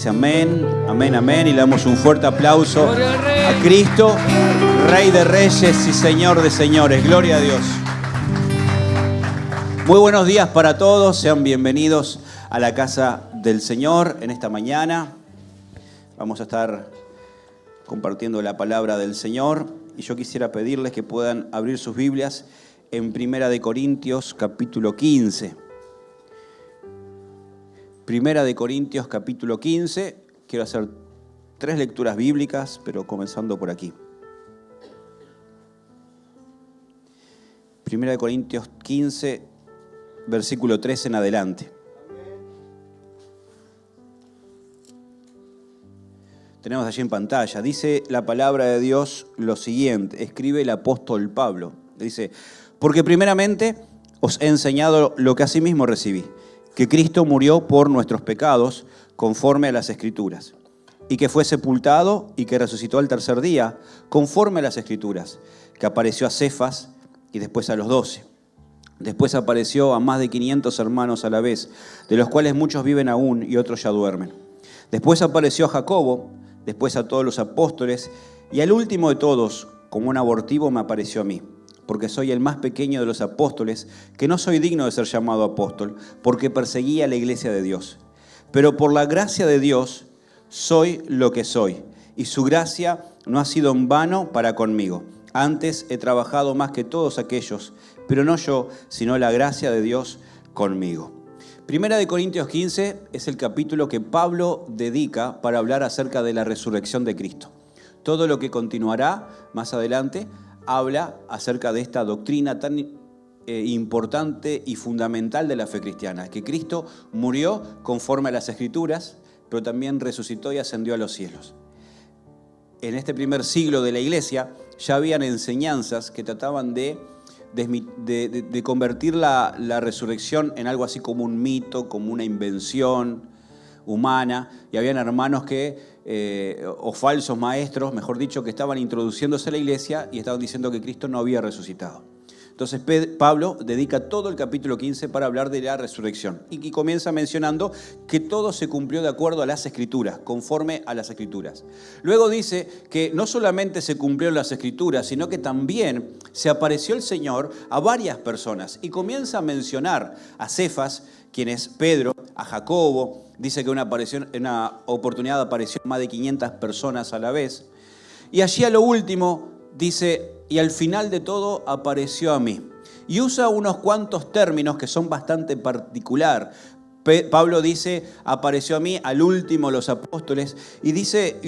dice amén, amén, amén. Y le damos un fuerte aplauso a Cristo, Rey de Reyes y Señor de Señores. Gloria a Dios. Muy buenos días para todos. Sean bienvenidos a la casa del Señor en esta mañana. Vamos a estar compartiendo la palabra del Señor. Y yo quisiera pedirles que puedan abrir sus Biblias en 1 Corintios capítulo 15. 1 Corintios capítulo 15. Quiero hacer 3 lecturas bíblicas, pero comenzando por aquí. 1 Corintios 15, versículo 3 en adelante. Tenemos allí en pantalla. Dice la palabra de Dios lo siguiente. Escribe el apóstol Pablo. Dice: porque primeramente os he enseñado lo que asimismo recibí, que Cristo murió por nuestros pecados conforme a las Escrituras, y que fue sepultado y que resucitó al tercer día conforme a las Escrituras, que apareció a Cefas y después a los 12. Después apareció a más de 500 hermanos a la vez, de los cuales muchos viven aún y otros ya duermen. Después apareció a Jacobo, después a todos los apóstoles, y al último de todos, como un abortivo, me apareció a mí, porque soy el más pequeño de los apóstoles, que no soy digno de ser llamado apóstol, porque perseguía a la iglesia de Dios. Pero por la gracia de Dios soy lo que soy, y su gracia no ha sido en vano para conmigo. Antes he trabajado más que todos aquellos, pero no yo, sino la gracia de Dios conmigo. 1 Corintios 15 es el capítulo que Pablo dedica para hablar acerca de la resurrección de Cristo. Todo lo que continuará más adelante habla acerca de esta doctrina tan importante y fundamental de la fe cristiana, que Cristo murió conforme a las Escrituras, pero también resucitó y ascendió a los cielos. En este primer siglo de la iglesia ya habían enseñanzas que trataban de convertir la resurrección en algo así como un mito, como una invención humana, y habían hermanos o falsos maestros, mejor dicho, que estaban introduciéndose a la iglesia y estaban diciendo que Cristo no había resucitado. Entonces Pablo dedica todo el capítulo 15 para hablar de la resurrección y comienza mencionando que todo se cumplió de acuerdo a las Escrituras, conforme a las Escrituras. Luego dice que no solamente se cumplieron las Escrituras, sino que también se apareció el Señor a varias personas y comienza a mencionar a Cefas, quien es Pedro, a Jacobo. Dice que en una oportunidad apareció más de 500 personas a la vez. Y allí a lo último dice: y al final de todo apareció a mí. Y usa unos cuantos términos que son bastante particular. Pablo dice: apareció a mí, al último los apóstoles. Y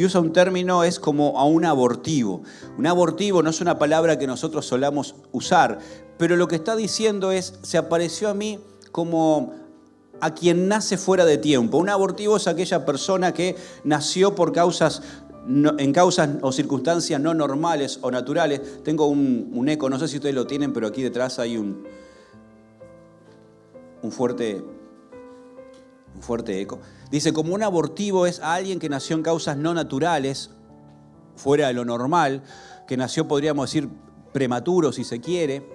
usa un término, es como a un abortivo. Un abortivo no es una palabra que nosotros solamos usar, pero lo que está diciendo es: se apareció a mí como a quien nace fuera de tiempo. Un abortivo es aquella persona que nació en causas o circunstancias no normales o naturales. Tengo un eco, no sé si ustedes lo tienen, pero aquí detrás hay un fuerte eco. Dice: como un abortivo es a alguien que nació en causas no naturales, fuera de lo normal, que nació, podríamos decir, prematuro si se quiere,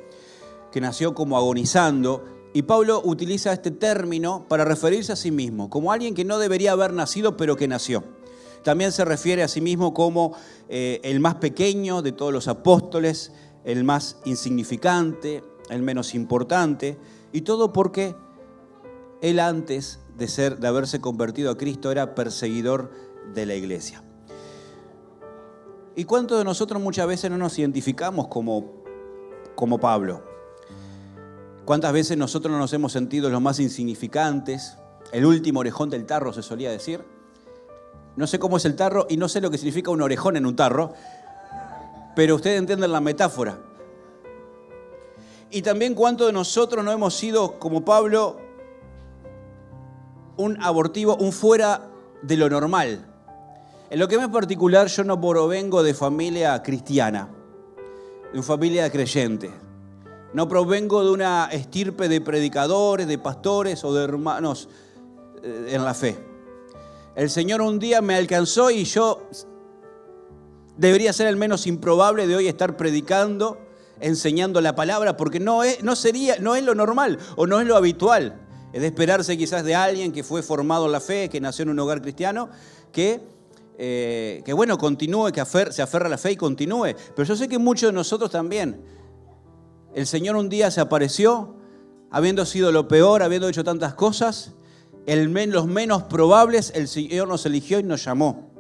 que nació como agonizando. Y Pablo utiliza este término para referirse a sí mismo, como alguien que no debería haber nacido, pero que nació. También se refiere a sí mismo como el más pequeño de todos los apóstoles, el más insignificante, el menos importante, y todo porque él, antes de haberse convertido a Cristo, era perseguidor de la iglesia. ¿Y cuántos de nosotros muchas veces no nos identificamos como Pablo? ¿Cuántas veces nosotros no nos hemos sentido los más insignificantes, el último orejón del tarro, se solía decir? No sé cómo es el tarro y no sé lo que significa un orejón en un tarro, pero ustedes entienden la metáfora. Y también cuántos de nosotros no hemos sido, como Pablo, un abortivo, un fuera de lo normal. En lo que me es particular, yo no provengo de familia cristiana, de una familia creyente. No provengo de una estirpe de predicadores, de pastores o de hermanos en la fe. El Señor un día me alcanzó y yo debería ser el menos improbable de hoy estar predicando, enseñando la palabra, porque no es lo normal o no es lo habitual. Es de esperarse quizás de alguien que fue formado en la fe, que nació en un hogar cristiano, que bueno, continúe, que se aferra a la fe y continúe. Pero yo sé que muchos de nosotros también, el Señor un día se apareció, habiendo sido lo peor, habiendo hecho tantas cosas, los menos probables, el Señor nos eligió y nos llamó.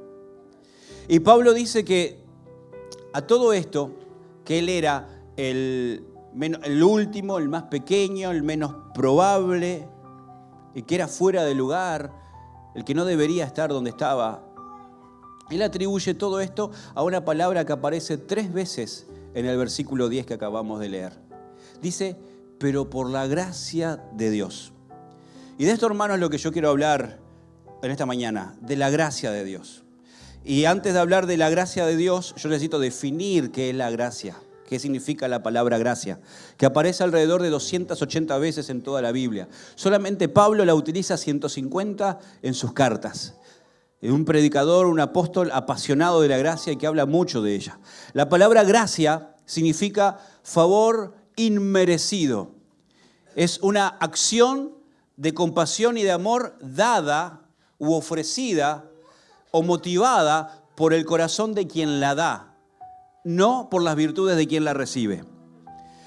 Y Pablo dice que a todo esto, que él era el último, el más pequeño, el menos probable, el que era fuera de lugar, el que no debería estar donde estaba, él atribuye todo esto a una palabra que aparece 3 veces en el versículo 10 que acabamos de leer. Dice, pero por la gracia de Dios. Y de esto, hermanos, es lo que yo quiero hablar en esta mañana, de la gracia de Dios. Y antes de hablar de la gracia de Dios, yo necesito definir qué es la gracia, qué significa la palabra gracia, que aparece alrededor de 280 veces en toda la Biblia. Solamente Pablo la utiliza 150 en sus cartas. Es un predicador, un apóstol apasionado de la gracia y que habla mucho de ella. La palabra gracia significa favor inmerecido. Es una acción de compasión y de amor dada u ofrecida o motivada por el corazón de quien la da, no por las virtudes de quien la recibe.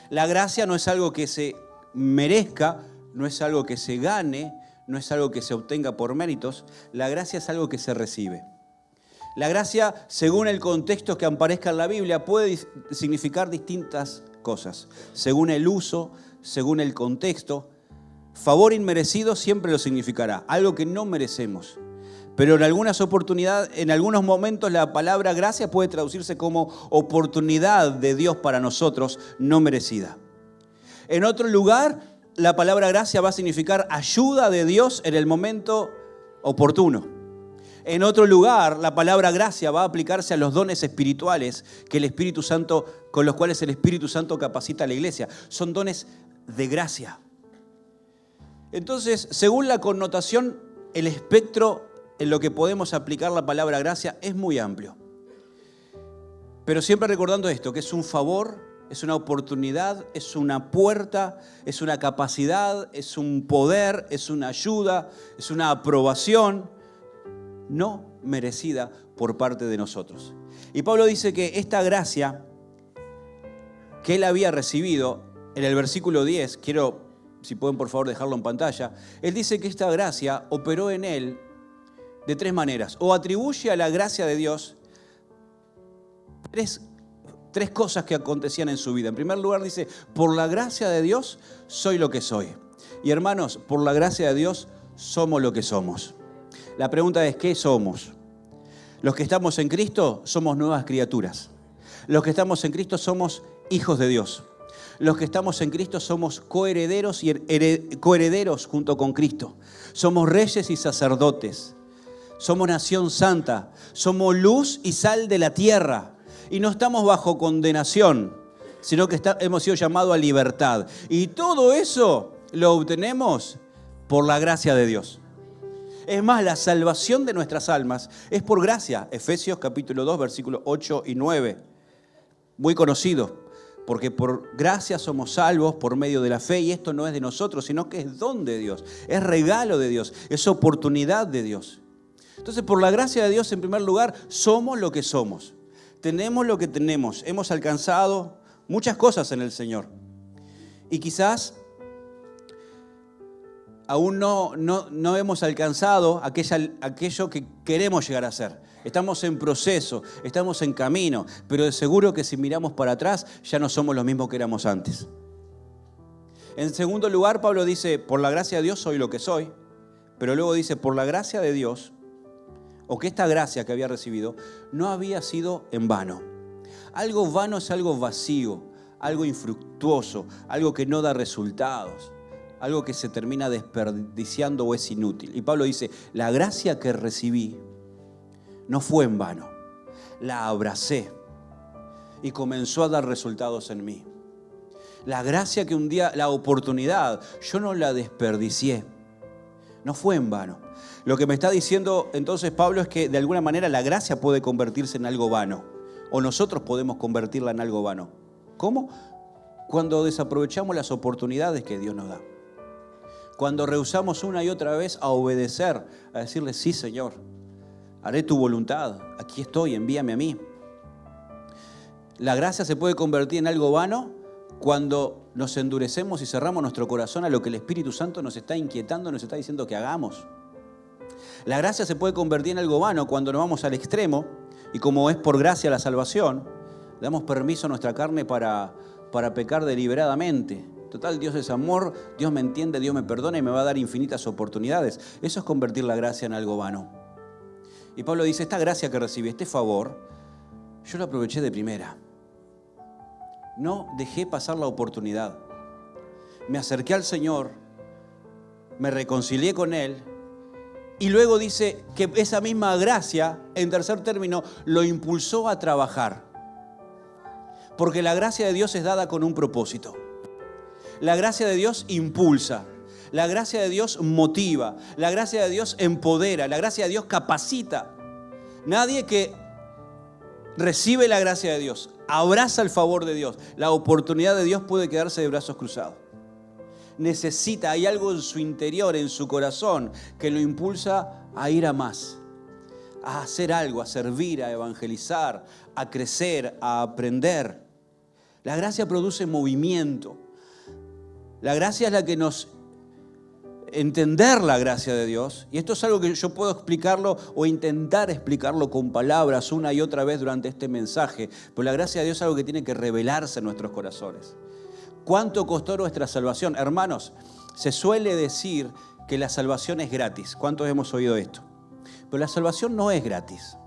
La gracia no es algo que se merezca, no es algo que se gane, no es algo que se obtenga por méritos. La gracia es algo que se recibe. La gracia, según el contexto que aparezca en la Biblia, puede significar distintas cosas, según el uso, según el contexto. Favor inmerecido siempre lo significará, algo que no merecemos. Pero en algunas oportunidades, en algunos momentos, la palabra gracia puede traducirse como oportunidad de Dios para nosotros no merecida. En otro lugar, la palabra gracia va a significar ayuda de Dios en el momento oportuno. En otro lugar, la palabra gracia va a aplicarse a los dones espirituales que el Espíritu Santo, con los cuales el Espíritu Santo capacita a la iglesia. Son dones de gracia. Entonces, según la connotación, el espectro en lo que podemos aplicar la palabra gracia es muy amplio. Pero siempre recordando esto, que es un favor, es una oportunidad, es una puerta, es una capacidad, es un poder, es una ayuda, es una aprobación no merecida por parte de nosotros. Y Pablo dice que esta gracia que él había recibido, en el versículo 10, quiero, si pueden por favor dejarlo en pantalla, él dice que esta gracia operó en él de 3 maneras, o atribuye a la gracia de Dios tres cosas que acontecían en su vida. En primer lugar dice, por la gracia de Dios soy lo que soy. Y hermanos, por la gracia de Dios somos lo que somos. La pregunta es, ¿qué somos? Los que estamos en Cristo somos nuevas criaturas. Los que estamos en Cristo somos hijos de Dios. Los que estamos en Cristo somos coherederos y coherederos junto con Cristo. Somos reyes y sacerdotes. Somos nación santa. Somos luz y sal de la tierra. Y no estamos bajo condenación, sino que hemos sido llamados a libertad. Y todo eso lo obtenemos por la gracia de Dios. Es más, la salvación de nuestras almas es por gracia. Efesios capítulo 2, versículos 8 y 9. Muy conocido, porque por gracia somos salvos por medio de la fe, y esto no es de nosotros, sino que es don de Dios, es regalo de Dios, es oportunidad de Dios. Entonces, por la gracia de Dios, en primer lugar, somos lo que somos. Tenemos lo que tenemos. Hemos alcanzado muchas cosas en el Señor. Y quizás aún no hemos alcanzado aquello que queremos llegar a ser. Estamos en proceso, estamos en camino, pero de seguro que si miramos para atrás ya no somos los mismos que éramos antes. En segundo lugar, Pablo dice, por la gracia de Dios soy lo que soy, pero luego dice, por la gracia de Dios, o que esta gracia que había recibido no había sido en vano. Algo vano es algo vacío, algo infructuoso, algo que no da resultados, algo que se termina desperdiciando o es inútil. Y Pablo dice, la gracia que recibí no fue en vano, la abracé y comenzó a dar resultados en mí. La gracia que un día, la oportunidad, yo no la desperdicié, no fue en vano. Lo que me está diciendo entonces Pablo es que de alguna manera la gracia puede convertirse en algo vano, o nosotros podemos convertirla en algo vano. ¿Cómo? Cuando desaprovechamos las oportunidades que Dios nos da. Cuando rehusamos una y otra vez a obedecer, a decirle, sí, Señor, haré tu voluntad, aquí estoy, envíame a mí. La gracia se puede convertir en algo vano cuando nos endurecemos y cerramos nuestro corazón a lo que el Espíritu Santo nos está inquietando, nos está diciendo que hagamos. La gracia se puede convertir en algo vano cuando nos vamos al extremo y como es por gracia la salvación, damos permiso a nuestra carne para pecar deliberadamente. Total, Dios es amor, Dios me entiende, Dios me perdona y me va a dar infinitas oportunidades. Eso es convertir la gracia en algo vano. Y Pablo dice, esta gracia que recibí, este favor, yo lo aproveché de primera. No dejé pasar la oportunidad. Me acerqué al Señor, me reconcilié con Él y luego dice que esa misma gracia, en tercer término, lo impulsó a trabajar. Porque la gracia de Dios es dada con un propósito. La gracia de Dios impulsa. La gracia de Dios motiva. La gracia de Dios empodera. La gracia de Dios capacita. Nadie que recibe la gracia de Dios, abraza el favor de Dios, la oportunidad de Dios puede quedarse de brazos cruzados. Necesita, hay algo en su interior, en su corazón, que lo impulsa a ir a más, a hacer algo, a servir, a evangelizar, a crecer, a aprender. La gracia produce movimiento. La gracia es la que nos entender la gracia de Dios, y esto es algo que yo puedo explicarlo o intentar explicarlo con palabras una y otra vez durante este mensaje, pero la gracia de Dios es algo que tiene que revelarse en nuestros corazones. ¿Cuánto costó nuestra salvación? Hermanos, se suele decir que la salvación es gratis. ¿Cuántos hemos oído esto? Pero la salvación no es gratis.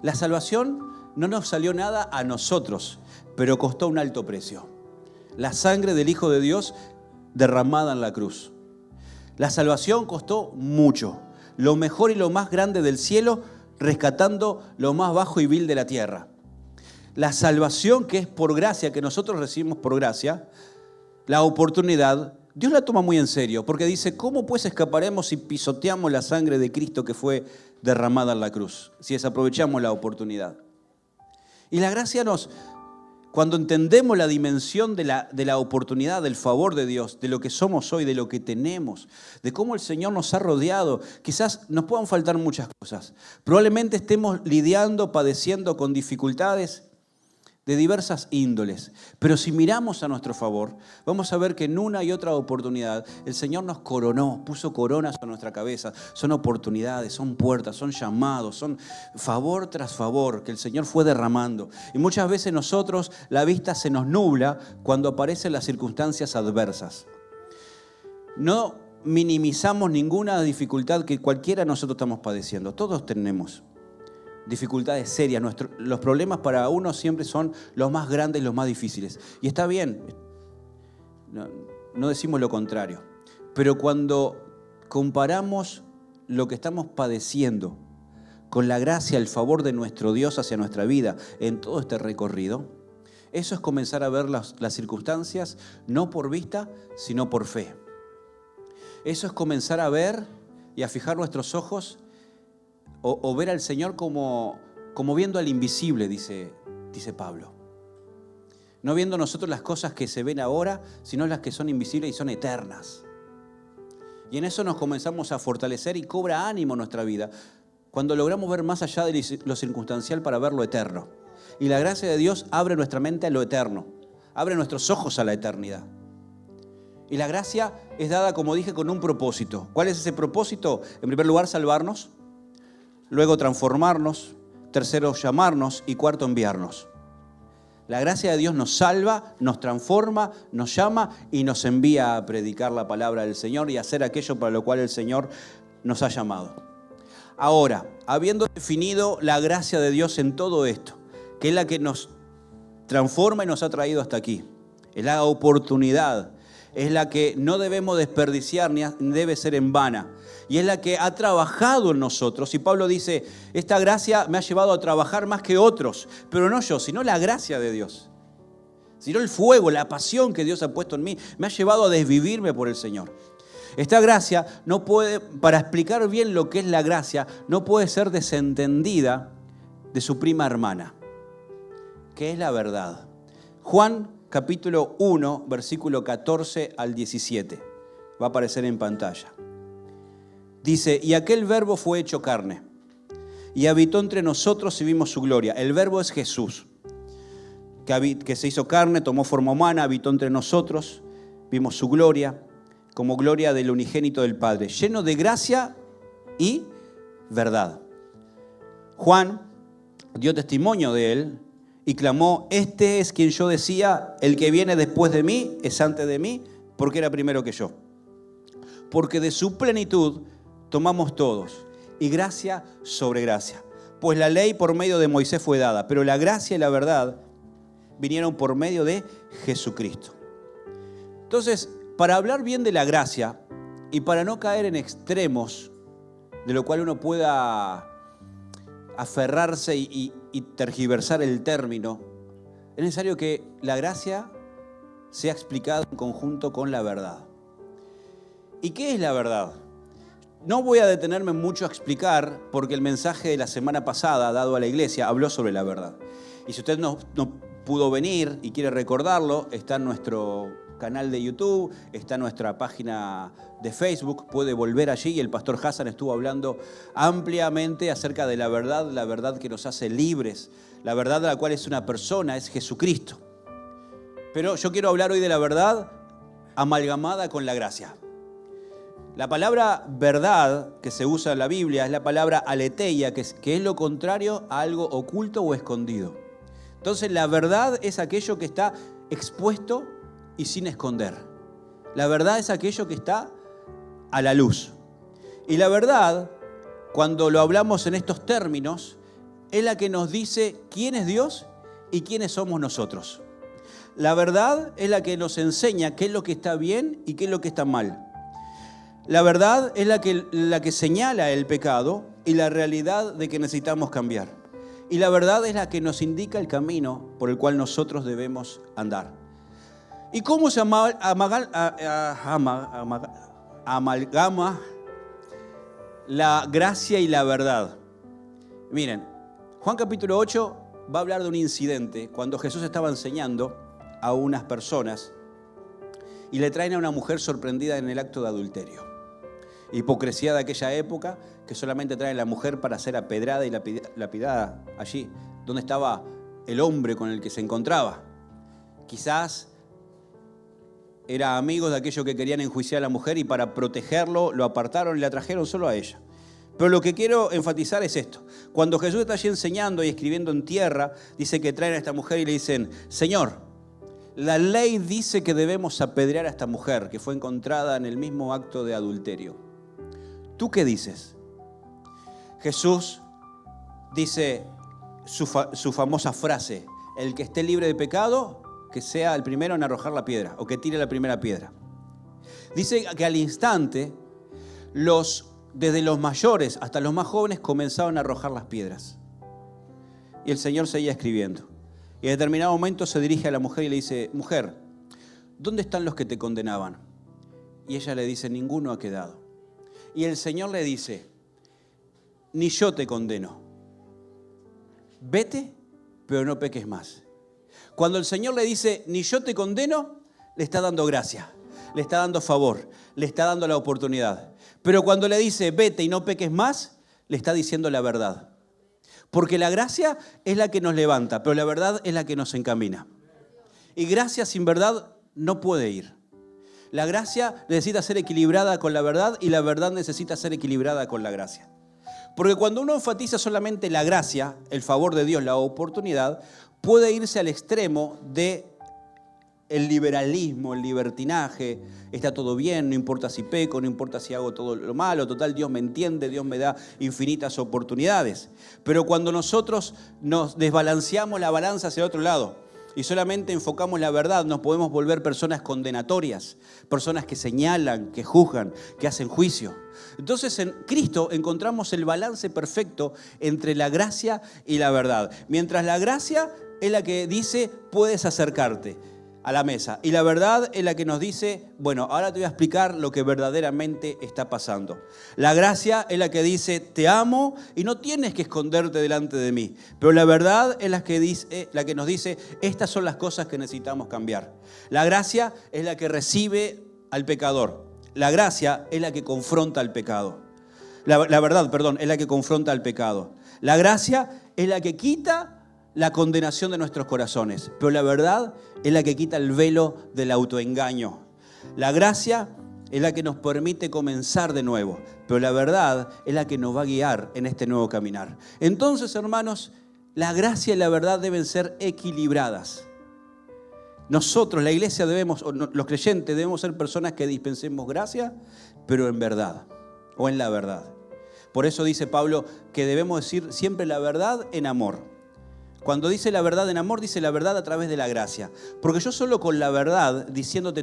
La salvación no nos salió nada a nosotros, pero costó un alto precio. La sangre del Hijo de Dios derramada en la cruz. La salvación costó mucho, lo mejor y lo más grande del cielo, rescatando lo más bajo y vil de la tierra. La salvación que es por gracia, que nosotros recibimos por gracia, la oportunidad, Dios la toma muy en serio, porque dice, ¿cómo pues escaparemos si pisoteamos la sangre de Cristo que fue derramada en la cruz? Si desaprovechamos la oportunidad. Y la gracia cuando entendemos la dimensión de la oportunidad, del favor de Dios, de lo que somos hoy, de lo que tenemos, de cómo el Señor nos ha rodeado, quizás nos puedan faltar muchas cosas. Probablemente estemos lidiando, padeciendo con dificultades de diversas índoles. Pero si miramos a nuestro favor, vamos a ver que en una y otra oportunidad el Señor nos coronó, puso coronas a nuestra cabeza. Son oportunidades, son puertas, son llamados, son favor tras favor que el Señor fue derramando. Y muchas veces nosotros la vista se nos nubla cuando aparecen las circunstancias adversas. No minimizamos ninguna dificultad que cualquiera de nosotros estamos padeciendo. Todos tenemos dificultades serias. Los problemas para uno siempre son los más grandes y los más difíciles. Y está bien, no decimos lo contrario. Pero cuando comparamos lo que estamos padeciendo con la gracia, el favor de nuestro Dios hacia nuestra vida en todo este recorrido, eso es comenzar a ver las circunstancias no por vista, sino por fe. Eso es comenzar a ver y a fijar nuestros ojos o ver al Señor como viendo al invisible, dice Pablo. No viendo nosotros las cosas que se ven ahora, sino las que son invisibles y son eternas. Y en eso nos comenzamos a fortalecer y cobra ánimo nuestra vida, cuando logramos ver más allá de lo circunstancial para ver lo eterno. Y la gracia de Dios abre nuestra mente a lo eterno, abre nuestros ojos a la eternidad. Y la gracia es dada, como dije, con un propósito. ¿Cuál es ese propósito? En primer lugar, salvarnos. Luego transformarnos, tercero llamarnos y cuarto enviarnos. La gracia de Dios nos salva, nos transforma, nos llama y nos envía a predicar la palabra del Señor y a hacer aquello para lo cual el Señor nos ha llamado. Ahora, habiendo definido la gracia de Dios en todo esto, que es la que nos transforma y nos ha traído hasta aquí, es la oportunidad, es la que no debemos desperdiciar ni debe ser en vana. Y es la que ha trabajado en nosotros. Y Pablo dice, esta gracia me ha llevado a trabajar más que otros. Pero no yo, sino la gracia de Dios. Sino el fuego, la pasión que Dios ha puesto en mí, me ha llevado a desvivirme por el Señor. Esta gracia no puede, para explicar bien lo que es la gracia, no puede ser desentendida de su prima hermana, que es la verdad. Juan capítulo 1, versículo 14 al 17. Va a aparecer en pantalla. Dice, y aquel verbo fue hecho carne y habitó entre nosotros y vimos su gloria. El verbo es Jesús, que se hizo carne, tomó forma humana, habitó entre nosotros, vimos su gloria, como gloria del unigénito del Padre, lleno de gracia y verdad. Juan dio testimonio de él y clamó, este es quien yo decía, el que viene después de mí es antes de mí, porque era primero que yo. Porque de su plenitud tomamos todos, y gracia sobre gracia. Pues la ley por medio de Moisés fue dada, pero la gracia y la verdad vinieron por medio de Jesucristo. Entonces, para hablar bien de la gracia y para no caer en extremos, de lo cual uno pueda aferrarse y tergiversar el término, es necesario que la gracia sea explicada en conjunto con la verdad. ¿Y qué es la verdad? No voy a detenerme mucho a explicar porque el mensaje de la semana pasada dado a la iglesia habló sobre la verdad. Y si usted no pudo venir y quiere recordarlo, está en nuestro canal de YouTube, está en nuestra página de Facebook, puede volver allí y el pastor Hassan estuvo hablando ampliamente acerca de la verdad que nos hace libres, la verdad de la cual es una persona, es Jesucristo. Pero yo quiero hablar hoy de la verdad amalgamada con la gracia. La palabra verdad que se usa en la Biblia es la palabra aletheia, que es lo contrario a algo oculto o escondido. Entonces la verdad es aquello que está expuesto y sin esconder. La verdad es aquello que está a la luz. Y la verdad, cuando lo hablamos en estos términos, es la que nos dice quién es Dios y quiénes somos nosotros. La verdad es la que nos enseña qué es lo que está bien y qué es lo que está mal. La verdad es la que señala el pecado y la realidad de que necesitamos cambiar. Y la verdad es la que nos indica el camino por el cual nosotros debemos andar. ¿Y cómo se amalgama la gracia y la verdad? Miren, Juan capítulo 8 va a hablar de un incidente cuando Jesús estaba enseñando a unas personas y le traen a una mujer sorprendida en el acto de adulterio. Hipocresía de aquella época, que solamente traen a la mujer para ser apedrada y lapidada allí, donde estaba el hombre con el que se encontraba. Quizás era amigos de aquellos que querían enjuiciar a la mujer y para protegerlo lo apartaron y la trajeron solo a ella. Pero lo que quiero enfatizar es esto. Cuando Jesús está allí enseñando y escribiendo en tierra, dice que traen a esta mujer y le dicen, Señor, la ley dice que debemos apedrear a esta mujer que fue encontrada en el mismo acto de adulterio. ¿Tú qué dices? Jesús dice su famosa frase, el que esté libre de pecado, que sea el primero en arrojar la piedra o que tire la primera piedra. Dice que al instante, desde los mayores hasta los más jóvenes comenzaron a arrojar las piedras. Y el Señor seguía escribiendo. Y en determinado momento se dirige a la mujer y le dice, mujer, ¿dónde están los que te condenaban? Y ella le dice, ninguno ha quedado. Y el Señor le dice, ni yo te condeno. Vete, pero no peques más. Cuando el Señor le dice, ni yo te condeno, le está dando gracia, le está dando favor, le está dando la oportunidad. Pero cuando le dice, vete y no peques más, le está diciendo la verdad. Porque la gracia es la que nos levanta, pero la verdad es la que nos encamina. Y gracia sin verdad no puede ir. La gracia necesita ser equilibrada con la verdad y la verdad necesita ser equilibrada con la gracia. Porque cuando uno enfatiza solamente la gracia, el favor de Dios, la oportunidad, puede irse al extremo de el liberalismo, el libertinaje, está todo bien, no importa si peco, no importa si hago todo lo malo, total Dios me entiende, Dios me da infinitas oportunidades. Pero cuando nosotros nos desbalanceamos la balanza hacia el otro lado y solamente enfocamos la verdad, nos podemos volver personas condenatorias, personas que señalan, que juzgan, que hacen juicio. Entonces en Cristo encontramos el balance perfecto entre la gracia y la verdad. Mientras la gracia es la que dice, puedes acercarte a la mesa. Y la verdad es la que nos dice, bueno, ahora te voy a explicar lo que verdaderamente está pasando. La gracia es la que dice, te amo y no tienes que esconderte delante de mí. Pero la verdad es la que nos dice, estas son las cosas que necesitamos cambiar. La gracia es la que recibe al pecador. La gracia es la que confronta al pecado. La verdad, perdón, es la que confronta al pecado. La gracia es la que quita la condenación de nuestros corazones. Pero la verdad es la que quita el velo del autoengaño. La gracia es la que nos permite comenzar de nuevo. Pero la verdad es la que nos va a guiar en este nuevo caminar. Entonces, hermanos, la gracia y la verdad deben ser equilibradas. Nosotros, la iglesia, los creyentes, debemos ser personas que dispensemos gracia, pero en verdad, o en la verdad. Por eso dice Pablo que debemos decir siempre la verdad en amor. Cuando dice la verdad en amor, dice la verdad a través de la gracia. Porque yo solo con la verdad, diciéndole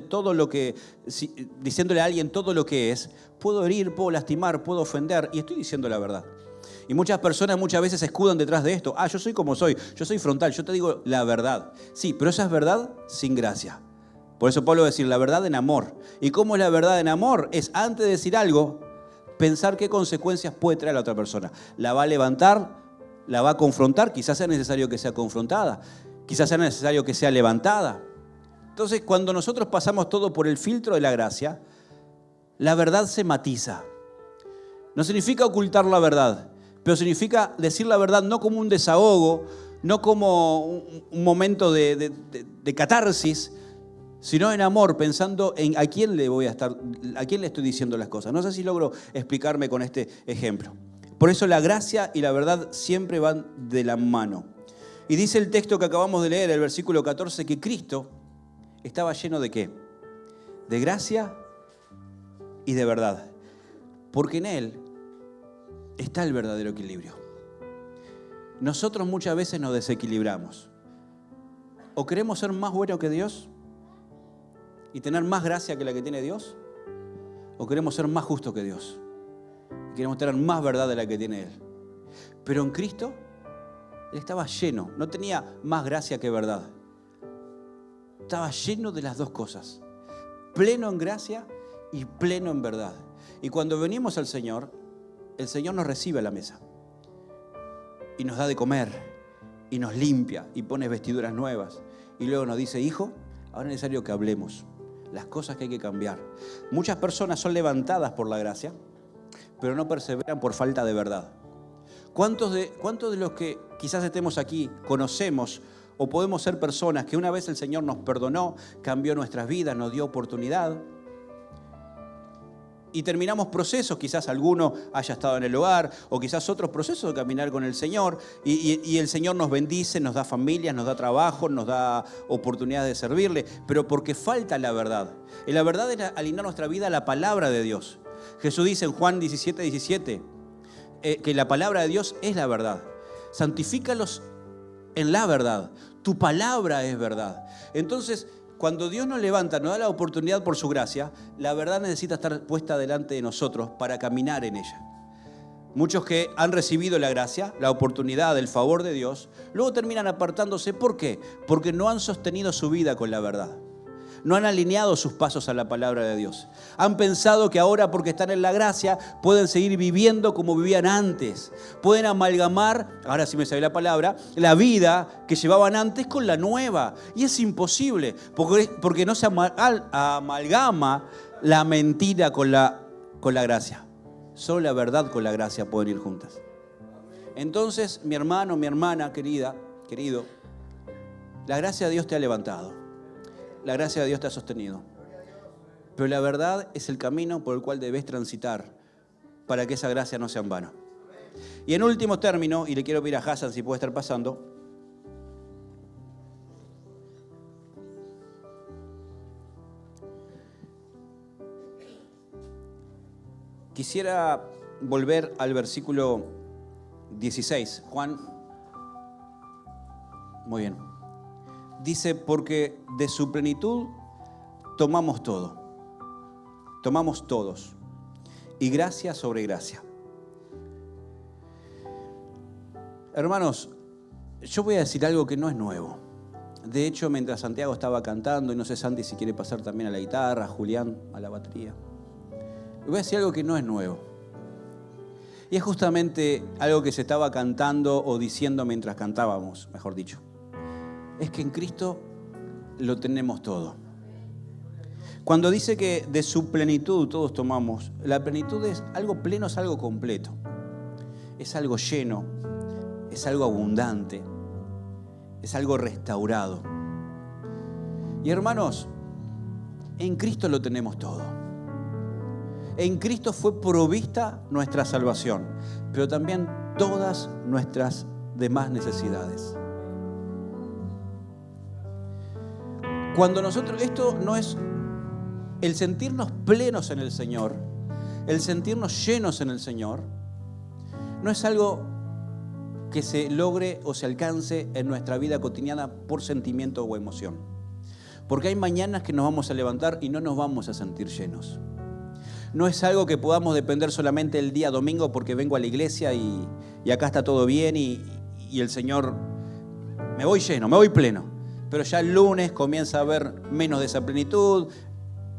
a alguien todo lo que es, puedo herir, puedo lastimar, puedo ofender, y estoy diciendo la verdad. Y muchas personas muchas veces se escudan detrás de esto. Yo soy como soy, yo soy frontal, yo te digo la verdad. Sí, pero esa es verdad sin gracia. Por eso Pablo va a decir la verdad en amor. ¿Y cómo es la verdad en amor? Es antes de decir algo, pensar qué consecuencias puede traer a la otra persona. La va a levantar, la va a confrontar, quizás sea necesario que sea confrontada, quizás sea necesario que sea levantada. Entonces, cuando nosotros pasamos todo por el filtro de la gracia, la verdad se matiza. No significa ocultar la verdad, pero significa decir la verdad no como un desahogo, no como un momento de catarsis, sino en amor, pensando en a quién le estoy diciendo las cosas. No sé si logro explicarme con este ejemplo. Por eso la gracia y la verdad siempre van de la mano. Y dice el texto que acabamos de leer, el versículo 14, que Cristo estaba lleno ¿de qué? De gracia y de verdad. Porque en Él está el verdadero equilibrio. Nosotros muchas veces nos desequilibramos. O queremos ser más buenos que Dios y tener más gracia que la que tiene Dios, o queremos ser más justos que Dios y queremos tener más verdad de la que tiene Él. Pero en Cristo, Él estaba lleno, no tenía más gracia que verdad. Estaba lleno de las dos cosas, pleno en gracia y pleno en verdad. Y cuando venimos al Señor, el Señor nos recibe a la mesa y nos da de comer y nos limpia y pone vestiduras nuevas y luego nos dice: hijo, ahora es necesario que hablemos las cosas que hay que cambiar. Muchas personas son levantadas por la gracia, pero no perseveran por falta de verdad. ¿Cuántos de los que quizás estemos aquí conocemos o podemos ser personas que una vez el Señor nos perdonó, cambió nuestras vidas, nos dio oportunidad? Y terminamos procesos, quizás alguno haya estado en el hogar, o quizás otros procesos de caminar con el Señor, y el Señor nos bendice, nos da familias, nos da trabajo, nos da oportunidades de servirle, pero porque falta la verdad. Y la verdad es alinear nuestra vida a la palabra de Dios. Jesús dice en Juan 17:17 que la palabra de Dios es la verdad. Santifícalos en la verdad. Tu palabra es verdad. Entonces, cuando Dios nos levanta, nos da la oportunidad por su gracia, la verdad necesita estar puesta delante de nosotros para caminar en ella. Muchos que han recibido la gracia, la oportunidad, el favor de Dios, luego terminan apartándose. ¿Por qué? Porque no han sostenido su vida con la verdad. No han alineado sus pasos a la palabra de Dios. Han pensado que ahora, porque están en la gracia, pueden seguir viviendo como vivían antes. Pueden amalgamar, ahora sí me sale la palabra, la vida que llevaban antes con la nueva. Y es imposible, porque no se amalgama la mentira con la gracia. Solo la verdad con la gracia pueden ir juntas. Entonces, mi hermano, mi hermana querido, la gracia de Dios te ha levantado. La gracia de Dios te ha sostenido. Pero la verdad es el camino por el cual debes transitar para que esa gracia no sea en vano. Y en último término, y le quiero pedir a Hassan si puede estar pasando, quisiera volver al versículo 16. Juan, muy bien. Dice, porque de su plenitud tomamos todo. Tomamos todos. Y gracia sobre gracia. Hermanos, yo voy a decir algo que no es nuevo. De hecho, mientras Santiago estaba cantando, y no sé Santi si quiere pasar también a la guitarra, Julián a la batería, voy a decir algo que no es nuevo. Y es justamente algo que se estaba cantando o diciendo mientras cantábamos, mejor dicho. Es que en Cristo lo tenemos todo. Cuando dice que de su plenitud todos tomamos, la plenitud es algo pleno, es algo completo, es algo lleno, es algo abundante, es algo restaurado. Y hermanos, en Cristo lo tenemos todo. En Cristo fue provista nuestra salvación, pero también todas nuestras demás necesidades. Cuando nosotros, esto no es el sentirnos plenos en el Señor, el sentirnos llenos en el Señor, no es algo que se logre o se alcance en nuestra vida cotidiana por sentimiento o emoción. Porque hay mañanas que nos vamos a levantar y no nos vamos a sentir llenos. No es algo que podamos depender solamente el día domingo porque vengo a la iglesia y acá está todo bien y el Señor, me voy lleno, me voy pleno. Pero ya el lunes comienza a haber menos de esa plenitud,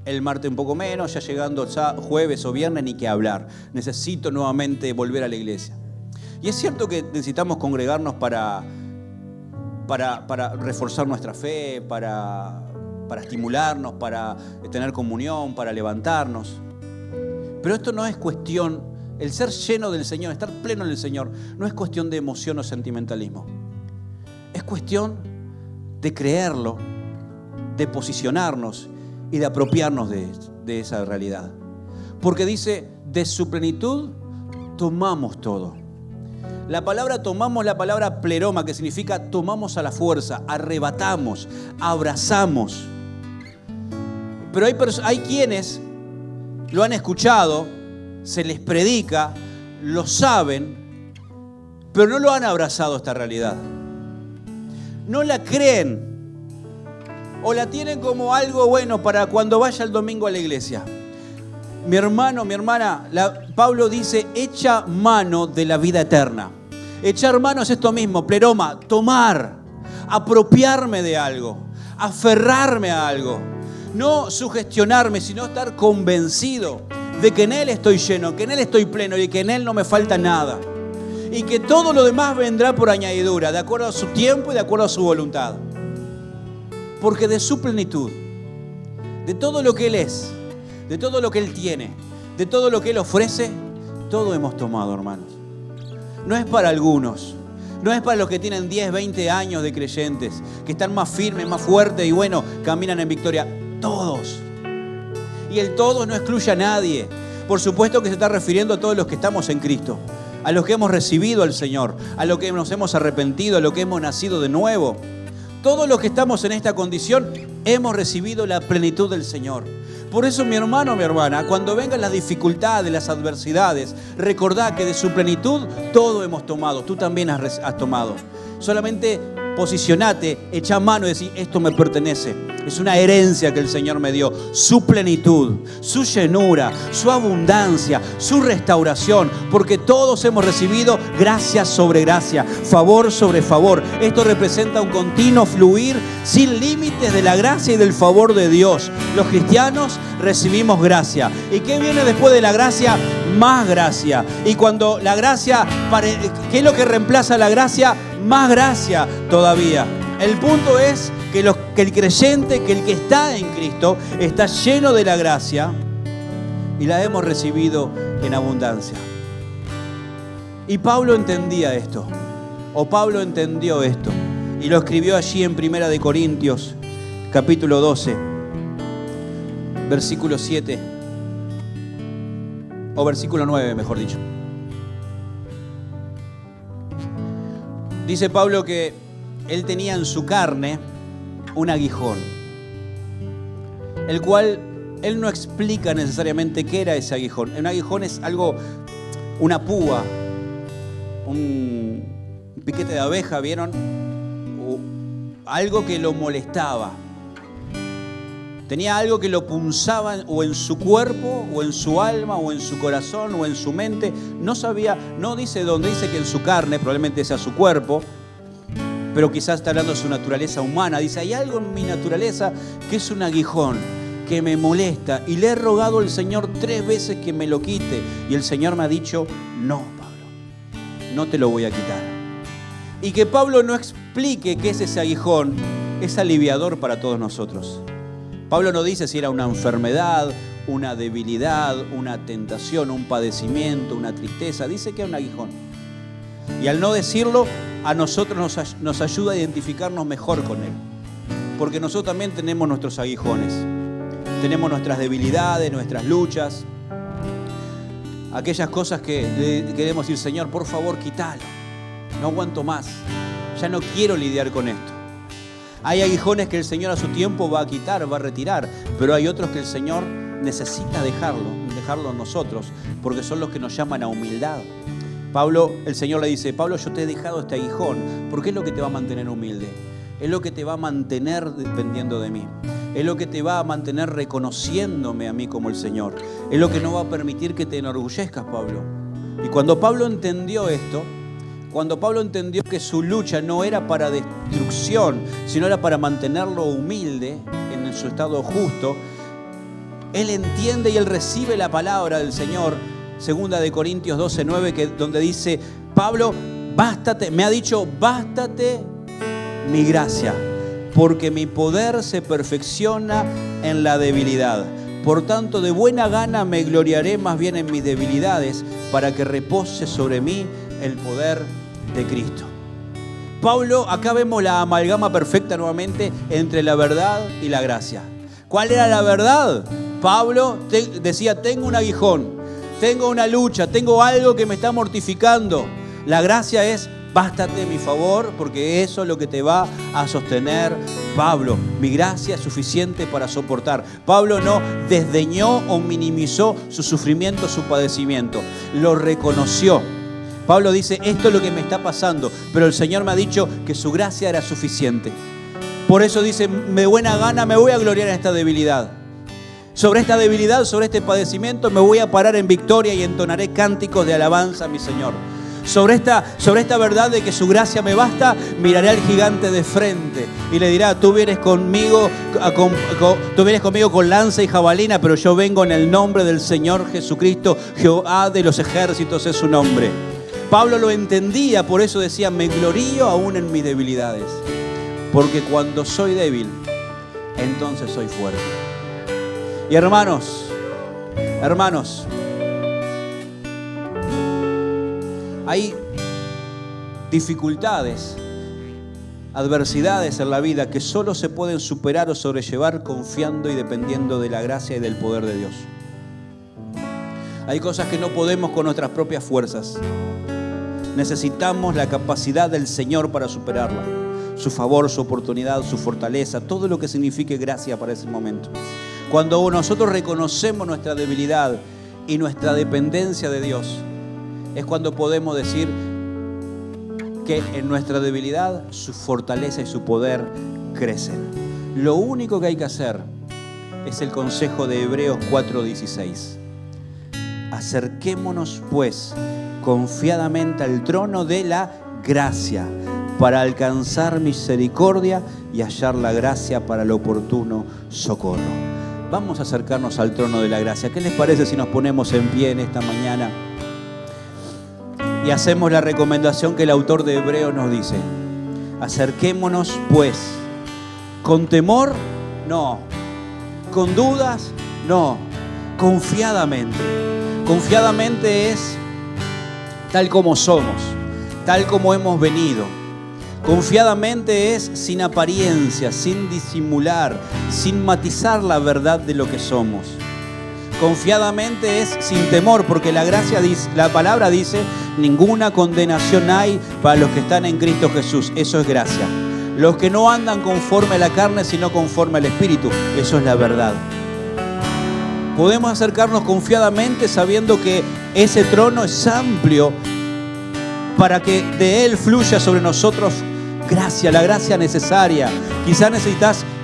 el martes un poco menos, ya llegando jueves o viernes ni qué hablar. Necesito nuevamente volver a la iglesia. Y es cierto que necesitamos congregarnos para reforzar nuestra fe, para estimularnos, para tener comunión, para levantarnos. Pero esto no es cuestión, el ser lleno del Señor, estar pleno en el Señor, no es cuestión de emoción o sentimentalismo. Es cuestión de creerlo, de posicionarnos y de apropiarnos de esa realidad. Porque dice, de su plenitud tomamos todo. La palabra tomamos, la palabra pleroma, que significa tomamos a la fuerza, arrebatamos, abrazamos. Pero hay quienes lo han escuchado, se les predica, lo saben, pero no lo han abrazado esta realidad. No la creen o la tienen como algo bueno para cuando vaya el domingo a la iglesia. Mi hermano, mi hermana, Pablo dice, echa mano de la vida eterna. Echar mano es esto mismo, pleroma, tomar, apropiarme de algo, aferrarme a algo. No sugestionarme, sino estar convencido de que en Él estoy lleno, que en Él estoy pleno y que en Él no me falta nada. Y que todo lo demás vendrá por añadidura, de acuerdo a su tiempo y de acuerdo a su voluntad. Porque de su plenitud, de todo lo que Él es, de todo lo que Él tiene, de todo lo que Él ofrece, todo hemos tomado, hermanos. No es para algunos, no es para los que tienen 10, 20 años de creyentes, que están más firmes, más fuertes y bueno, caminan en victoria. Todos. Y el todos no excluye a nadie. Por supuesto que se está refiriendo a todos los que estamos en Cristo, a los que hemos recibido al Señor, a los que nos hemos arrepentido, a los que hemos nacido de nuevo. Todos los que estamos en esta condición hemos recibido la plenitud del Señor. Por eso, mi hermano, mi hermana, cuando vengan las dificultades, las adversidades, recordá que de su plenitud todo hemos tomado. Tú también has tomado. Solamente posicionate, echa mano y decís, esto me pertenece. Es una herencia que el Señor me dio. Su plenitud, su llenura, su abundancia, su restauración. Porque todos hemos recibido gracia sobre gracia, favor sobre favor. Esto representa un continuo fluir sin límites de la gracia y del favor de Dios. Los cristianos recibimos gracia. ¿Y qué viene después de la gracia? Más gracia. Y cuando la gracia, ¿qué es lo que reemplaza la gracia? Más gracia todavía. El punto es que el creyente, que el que está en Cristo, está lleno de la gracia y la hemos recibido en abundancia. Y Pablo entendía esto, o Pablo entendió esto, y lo escribió allí en 1 de Corintios, capítulo 12, versículo 7, o versículo 9, mejor dicho. Dice Pablo que él tenía en su carne un aguijón, el cual él no explica necesariamente qué era ese aguijón. Un aguijón es algo, una púa, un piquete de abeja, ¿vieron? O algo que lo molestaba. Tenía algo que lo punzaba o en su cuerpo, o en su alma, o en su corazón, o en su mente. No sabía, no dice dónde, dice que en su carne, probablemente sea su cuerpo, pero quizás está hablando de su naturaleza humana. Dice, hay algo en mi naturaleza que es un aguijón, que me molesta. Y le he rogado al Señor 3 veces que me lo quite. Y el Señor me ha dicho, no, Pablo, no te lo voy a quitar. Y que Pablo no explique qué es ese aguijón, es aliviador para todos nosotros. Pablo no dice si era una enfermedad, una debilidad, una tentación, un padecimiento, una tristeza. Dice que era un aguijón. Y al no decirlo, a nosotros nos ayuda a identificarnos mejor con él. Porque nosotros también tenemos nuestros aguijones. Tenemos nuestras debilidades, nuestras luchas. Aquellas cosas que queremos decir, Señor, por favor, quítalo. No aguanto más. Ya no quiero lidiar con esto. Hay aguijones que el Señor a su tiempo va a quitar, va a retirar. Pero hay otros que el Señor necesita dejarlo nosotros, porque son los que nos llaman a humildad. El Señor le dice, Pablo, yo te he dejado este aguijón, porque es lo que te va a mantener humilde. Es lo que te va a mantener dependiendo de mí. Es lo que te va a mantener reconociéndome a mí como el Señor. Es lo que no va a permitir que te enorgullezcas, Pablo. Y cuando Pablo entendió esto, cuando Pablo entendió que su lucha no era para destrucción, sino era para mantenerlo humilde en su estado justo, él entiende y él recibe la palabra del Señor, 2 de Corintios 12:9, donde dice, Pablo, me ha dicho, bástate mi gracia, porque mi poder se perfecciona en la debilidad. Por tanto, de buena gana me gloriaré más bien en mis debilidades, para que repose sobre mí el poder de Cristo. Pablo, acá vemos la amalgama perfecta nuevamente entre la verdad y la gracia. ¿Cuál era la verdad? Pablo decía, tengo un aguijón, tengo una lucha, tengo algo que me está mortificando. La gracia es, bástate mi favor, porque eso es lo que te va a sostener. Pablo, mi gracia es suficiente para soportar. Pablo no desdeñó o minimizó su sufrimiento, su padecimiento. Lo reconoció. Pablo dice, esto es lo que me está pasando, pero el Señor me ha dicho que su gracia era suficiente. Por eso dice, de buena gana me voy a gloriar en esta debilidad. Sobre esta debilidad, sobre este padecimiento, me voy a parar en victoria y entonaré cánticos de alabanza a mi Señor. Sobre esta verdad de que su gracia me basta, miraré al gigante de frente y le dirá, tú vienes conmigo con lanza y jabalina, pero yo vengo en el nombre del Señor Jesucristo, Jehová de los ejércitos es su nombre. Pablo lo entendía, por eso decía, me glorío aún en mis debilidades, porque cuando soy débil, entonces soy fuerte. Y hermanos, hay dificultades, adversidades en la vida que solo se pueden superar o sobrellevar confiando y dependiendo de la gracia y del poder de Dios. Hay cosas que no podemos con nuestras propias fuerzas. Necesitamos la capacidad del Señor para superarla. Su favor, su oportunidad, su fortaleza, todo lo que signifique gracia para ese momento. Cuando nosotros reconocemos nuestra debilidad y nuestra dependencia de Dios, es cuando podemos decir que en nuestra debilidad su fortaleza y su poder crecen. Lo único que hay que hacer es el consejo de Hebreos 4:16. Acerquémonos pues confiadamente al trono de la gracia para alcanzar misericordia y hallar la gracia para el oportuno socorro. Vamos a acercarnos al trono de la gracia. ¿Qué les parece si nos ponemos en pie en esta mañana y hacemos la recomendación que el autor de Hebreos nos dice? Acerquémonos pues. ¿Con temor? No. ¿Con dudas? No. Confiadamente. Confiadamente es tal como somos, tal como hemos venido. Confiadamente es sin apariencia, sin disimular, sin matizar la verdad de lo que somos. Confiadamente es sin temor, porque la palabra dice, ninguna condenación hay para los que están en Cristo Jesús. Eso es gracia. Los que no andan conforme a la carne, sino conforme al Espíritu. Eso es la verdad. Podemos acercarnos confiadamente sabiendo que ese trono es amplio para que de Él fluya sobre nosotros gracia, la gracia necesaria. Quizás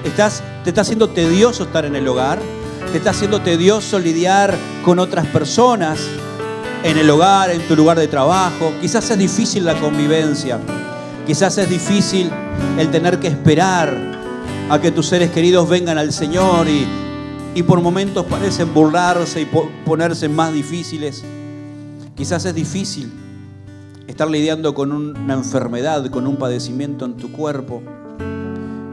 te está haciendo tedioso estar en el hogar, te está haciendo tedioso lidiar con otras personas en el hogar, en tu lugar de trabajo. Quizás es difícil la convivencia, quizás es difícil el tener que esperar a que tus seres queridos vengan al Señor y por momentos parecen burlarse y ponerse más difíciles. Quizás es difícil estar lidiando con una enfermedad, con un padecimiento en tu cuerpo.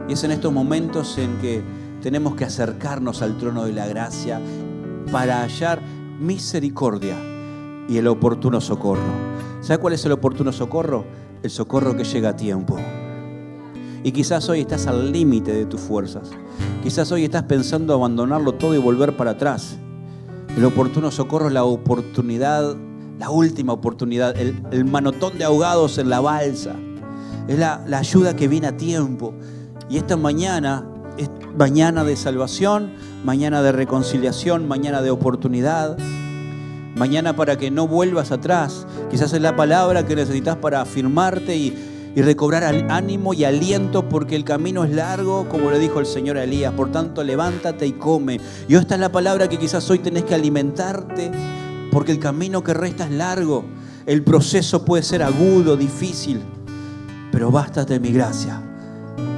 Y es en estos momentos en que tenemos que acercarnos al trono de la gracia para hallar misericordia y el oportuno socorro. ¿Sabe cuál es el oportuno socorro? El socorro que llega a tiempo. Y quizás hoy estás al límite de tus fuerzas. Quizás hoy estás pensando abandonarlo todo y volver para atrás. El oportuno socorro es la oportunidad, la última oportunidad, el manotón de ahogados en la balsa. Es la ayuda que viene a tiempo. Y esta mañana es mañana de salvación, mañana de reconciliación, mañana de oportunidad, mañana para que no vuelvas atrás. Quizás es la palabra que necesitas para afirmarte y recobrar ánimo y aliento, porque el camino es largo, como le dijo el Señor a Elías. Por tanto, levántate y come. Y esta es la palabra que quizás hoy tenés que alimentarte, porque el camino que resta es largo. El proceso puede ser agudo, difícil, pero bástate mi gracia,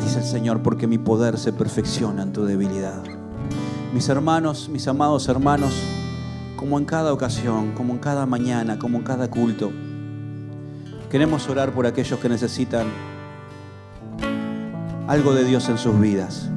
dice el Señor, porque mi poder se perfecciona en tu debilidad. Mis hermanos, mis amados hermanos, como en cada ocasión, como en cada mañana, como en cada culto, queremos orar por aquellos que necesitan algo de Dios en sus vidas.